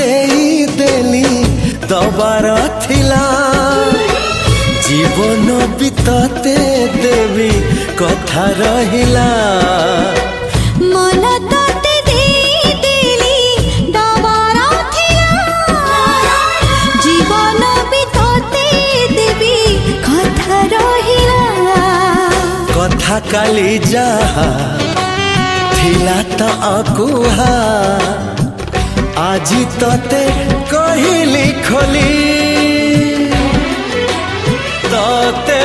देली दबार थिला जीवन बीतते देवी कथा रहिला मन तते देली दबार थिला जीवन बीतते देवी कथा रहिला कथा काली जहा थिला त अकुहा आजी तते कहली खोली तते